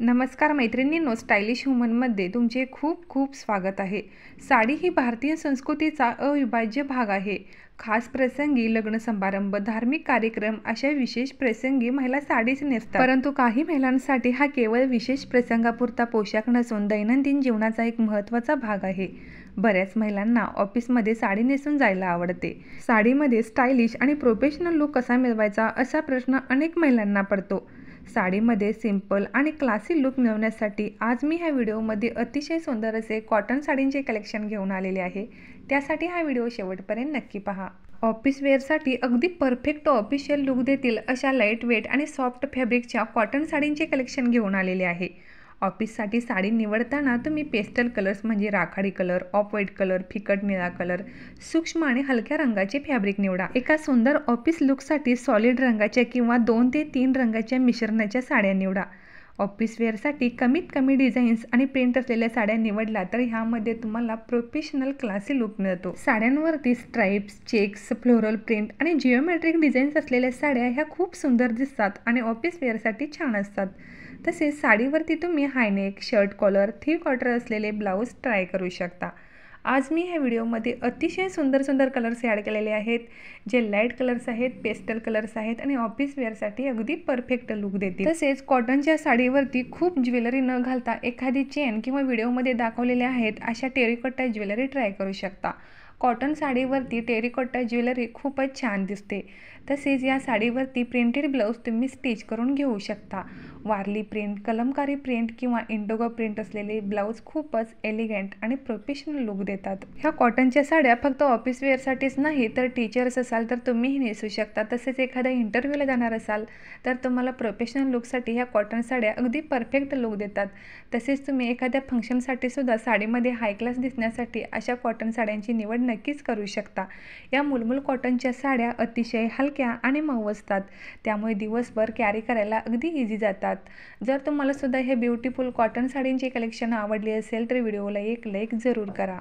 नमस्कार मैत्रिणींनो, स्टायलिश वुमनमध्ये तुमचे खूप खूप स्वागत आहे। साडी ही भारतीय संस्कृतीचा अविभाज्य भाग आहे। खास प्रसंगी, लग्न समारंभ, धार्मिक कार्यक्रम अशा विशेष प्रसंगी महिला साडीच नेसतात। परंतु काही महिलांसाठी हा केवळ विशेष प्रसंगापुरता पोशाख नसून दैनंदिन जीवनाचा एक महत्त्वाचा भाग आहे। बऱ्याच महिलांना ऑफिसमध्ये साडी नेसून जायला आवडते। साडीमध्ये स्टायलिश आणि प्रोफेशनल लुक कसा मिळवायचा असा प्रश्न अनेक महिलांना पडतो। साडीमध्ये सिंपल आणि क्लासी लुक मिळवण्यासाठी आज मी ह्या व्हिडिओमध्ये अतिशय सुंदर असे कॉटन साडींचे कलेक्शन घेऊन आलेले आहे। त्यासाठी हा व्हिडिओ शेवटपर्यंत नक्की पहा। ऑफिस वेअरसाठी अगदी परफेक्ट ऑफिशियल लुक देतील अशा लाईट वेट आणि सॉफ्ट फॅब्रिकच्या कॉटन साडींचे कलेक्शन घेऊन आलेले आहे। ऑफिससाठी साडी निवडताना तुम्ही पेस्टल कलर्स म्हणजे राखाडी कलर, ऑफ व्हाईट कलर, फिकट निळा कलर, सूक्ष्म आणि हलक्या रंगाचे फॅब्रिक निवडा। एका सुंदर ऑफिस लुकसाठी सॉलिड रंगाच्या किंवा 2 ते 3 रंगाच्या मिश्रणाच्या साड्या निवडा। ऑफिस वेअरसाठी कमीत कमी डिझाईन्स आणि प्रिंट असलेल्या साड्या निवडला तर ह्यामध्ये तुम्हाला प्रोफेशनल क्लासी लुक मिळतो। साड्यांवरती स्ट्राइप्स, चेक्स, फ्लोरल प्रिंट आणि जिओमेट्रिक डिझाईन्स असलेल्या साड्या ह्या खूप सुंदर दिसतात आणि ऑफिस वेअरसाठी छान असतात। तसेच साडीवरती तुम्ही हायनेक, शर्ट कॉलर, थिक कॉटर असलेले ब्लाऊज ट्राय करू शकता। आज मी ह्या व्हिडिओमध्ये अतिशय सुंदर कलर्स ॲड केलेले आहेत, जे लाईट कलर्स आहेत, पेस्टल कलर्स आहेत आणि ऑफिस वेअरसाठी अगदी परफेक्ट लुक देतील। तसेच कॉटनच्या साडीवरती खूप ज्वेलरी न घालता एखादी चेन किंवा व्हिडिओमध्ये दाखवलेल्या आहेत अशा टेरिकॉटा ज्वेलरी ट्राय करू शकता। कॉटन साडीवरती टेरिकॉटा ज्वेलरी खूपच छान दिसते। तसेच या साडीवरती प्रिंटेड ब्लाऊज तुम्ही स्टिच करून घेऊ शकता। वारली प्रिंट, कलमकारी प्रिंट किंवा इंडिगो प्रिंट असलेले ब्लाऊज खूपच एलिगंट आणि प्रोफेशनल लुक देतात। ह्या कॉटनच्या साड्या फक्त ऑफिस वेअरसाठीच नाही तर टीचर्स असाल तर तुम्हीही नेसू शकता। तसेच एखाद्या इंटरव्ह्यूला जाणार असाल तर तुम्हाला प्रोफेशनल लुकसाठी ह्या कॉटन साड्या अगदी परफेक्ट लुक देतात। तसेच तुम्ही एखाद्या फंक्शनसाठी सुद्धा साडीमध्ये हाय क्लास दिसण्यासाठी अशा कॉटन साड्यांची निवड नक्कीच करू शकता। या मुलमुल कॉटनच्या साड्या अतिशय हलक्या आणि मऊ असतात, त्यामुळे दिवसभर कॅरी करायला अगदी इझी जातात। जर तुम्हाला सुद्धा हे ब्युटिफुल कॉटन साडींचे कलेक्शन आवडले असेल तर व्हिडिओला एक लाईक जरूर करा।